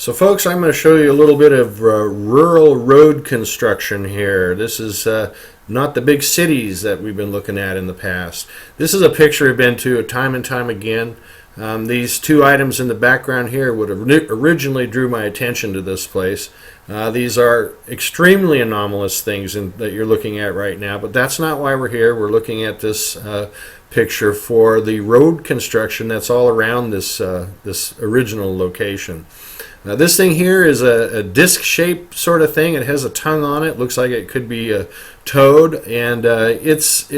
So folks, I'm going to show you a little bit of rural road construction here. This is not the big cities that we've been looking at in the past. This is a picture I've been to time and time again. These two items in the background here would have originally drew my attention to this place. These are extremely anomalous things that you're looking at right now, but that's not why we're here. We're looking at this picture for the road construction that's all around this original location. This thing here is a disc-shaped sort of thing. It has a tongue on it. Looks like it could be a toad, and it's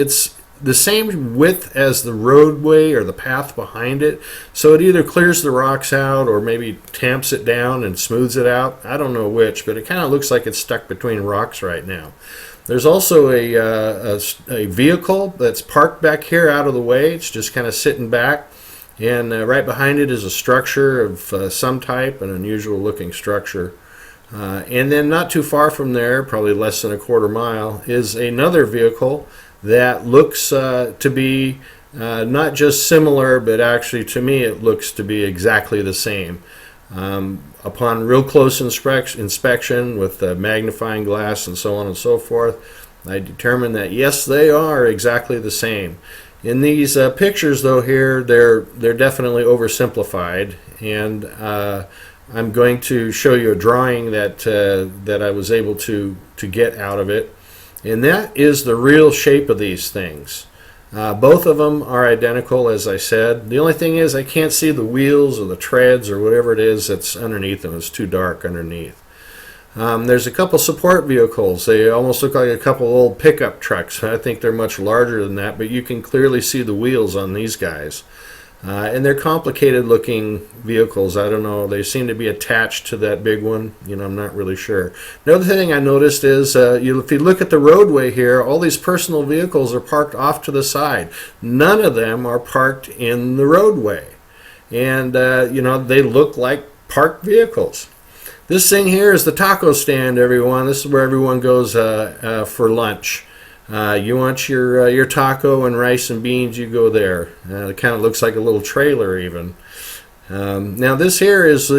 the same width as the roadway or the path behind it. So it either clears the rocks out or maybe tamps it down and smooths it out. I don't know which, but it kind of looks like it's stuck between rocks right now. There's also a vehicle that's parked back here out of the way. It's just kind of sitting back. And right behind it is a structure of some type, an unusual looking structure. And then not too far from there, probably less than a quarter mile, is another vehicle that looks to be not just similar, but actually to me it looks to be exactly the same. Upon real close inspection with a magnifying glass and so on and so forth, I determined that yes, they are exactly the same. In these pictures, though, here they're definitely oversimplified, and I'm going to show you a drawing that I was able to get out of it, and that is the real shape of these things. Both of them are identical, as I said. The only thing is I can't see the wheels or the treads or whatever it is that's underneath them. It's too dark underneath. There's a couple support vehicles. They almost look like a couple old pickup trucks. I think they're much larger than that, but you can clearly see the wheels on these guys. And they're complicated looking vehicles. I don't know. They seem to be attached to that big one. I'm not really sure. Another thing I noticed is if you look at the roadway here, all these personal vehicles are parked off to the side. None of them are parked in the roadway. And, they look like parked vehicles. This thing here is the taco stand, everyone. This is where everyone goes for lunch. You want your taco and rice and beans, you go there. It kind of looks like a little trailer even. Now this here is for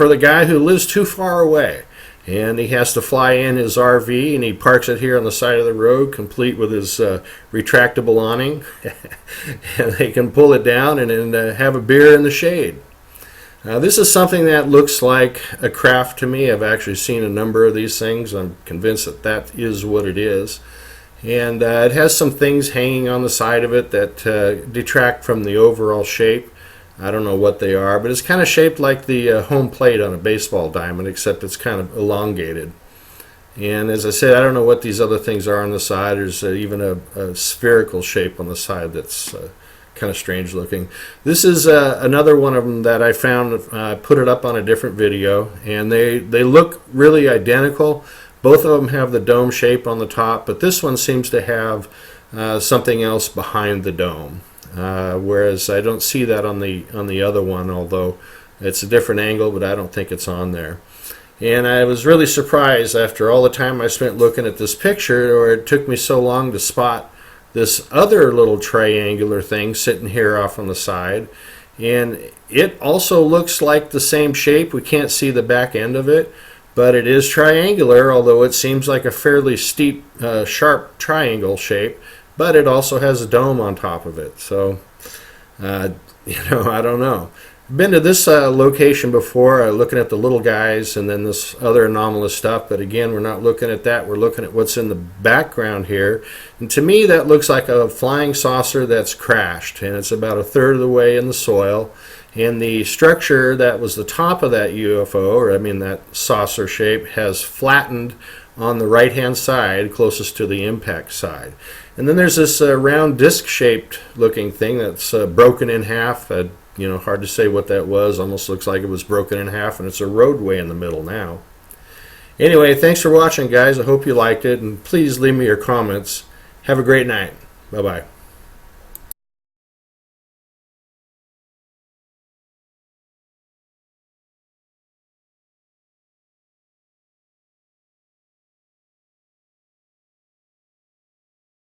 the guy who lives too far away. And he has to fly in his RV, and he parks it here on the side of the road, complete with his retractable awning. And they can pull it down and then have a beer in the shade. This is something that looks like a craft to me. I've actually seen a number of these things. I'm convinced that is what it is. And it has some things hanging on the side of it that detract from the overall shape. I don't know what they are, but it's kind of shaped like the home plate on a baseball diamond, except it's kind of elongated. And as I said, I don't know what these other things are on the side. There's even a spherical shape on the side that's kind of strange looking. This is another one of them that I found. Put it up on a different video, and they look really identical. Both of them have the dome shape on the top, but this one seems to have something else behind the dome, whereas I don't see that on the other one, although it's a different angle, but I don't think it's on there. And I was really surprised after all the time I spent looking at this picture, or it took me so long to spot this other little triangular thing sitting here off on the side, and it also looks like the same shape. We can't see the back end of it, but it is triangular, although it seems like a fairly steep, sharp triangle shape, but it also has a dome on top of it. So I don't know. Been to this location before, looking at the little guys and then this other anomalous stuff, but again, we're not looking at that. We're looking at what's in the background here, and to me that looks like a flying saucer that's crashed, and it's about a third of the way in the soil, and the structure that was the top of that UFO, or that saucer shape, has flattened on the right hand side closest to the impact side. And then there's this round disc shaped looking thing that's broken in half. Hard to say what that was. Almost looks like it was broken in half, and it's a roadway in the middle now. Anyway, thanks for watching, guys. I hope you liked it, and please leave me your comments. Have a great night. Bye-bye.